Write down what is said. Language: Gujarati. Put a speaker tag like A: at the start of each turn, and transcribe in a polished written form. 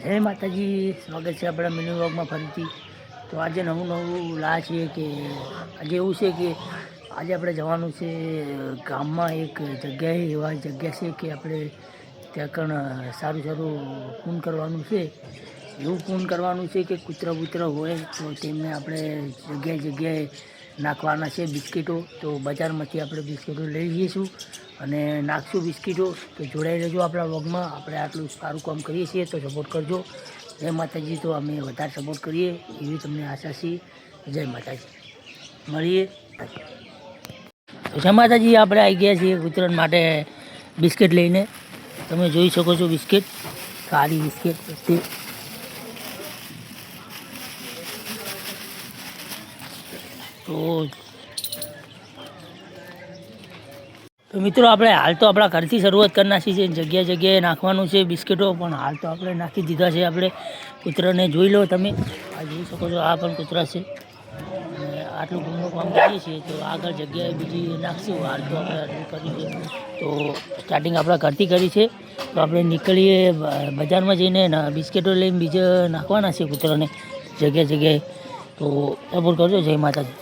A: જય માતાજી, સ્વાગત છે આપણા મિની વ્લોગમાં ફરીથી. તો આજે નવું લાયા છીએ કે આજે એવું છે કે આજે આપણે જવાનું છે ગામમાં એક જગ્યાએ. એવા જગ્યા છે કે આપણે ત્યાં કણ સારું પૂન કરવાનું છે. એવું પૂન કરવાનું છે કે કૂતરા હોય તો તેમને આપણે જગ્યાએ નાખવાના છે બિસ્કીટો. તો બજારમાંથી આપણે બિસ્કીટો લઈ જઈશું અને નાખશું બિસ્કીટો. તો જોડાઈ રહેજો આપણા વ્લોગમાં. આપણે આટલું સારું કામ કરીએ છીએ તો સપોર્ટ કરજો. જય માતાજી. તો અમે વધારે સપોર્ટ કરીએ એવી તમને આશા છે. જય માતાજી, મળીએ. તો જય માતાજી, આપણે આવી ગયા છીએ કૂતરા માટે બિસ્કિટ લઈને. તમે જોઈ શકો છો બિસ્કિટ, સારી બિસ્કિટ બધી. તો મિત્રો આપણે હાલ તો આપણા ઘરથી શરૂઆત કરી નાખી છે. જગ્યાએ નાખવાનું છે બિસ્કિટો, પણ હાલ તો આપણે નાખી દીધા છે. આપણે કૂતરાને જોઈ લો તમે, આ જોઈ શકો છો, આ પણ કૂતરા છે. અને આટલું ઘરનું કામ કરીએ છીએ તો આગળ જગ્યાએ બીજી નાખશું. હાલ તો આપણે આટલું કરી છે. તો સ્ટાર્ટિંગ આપણા ઘરથી કરી છે. તો આપણે નીકળીએ બજારમાં જઈને બિસ્કિટો લઈને બીજે નાખવાના છે કૂતરાને જગ્યાએ. તો સપોર્ટ કરજો. જય માતાજી.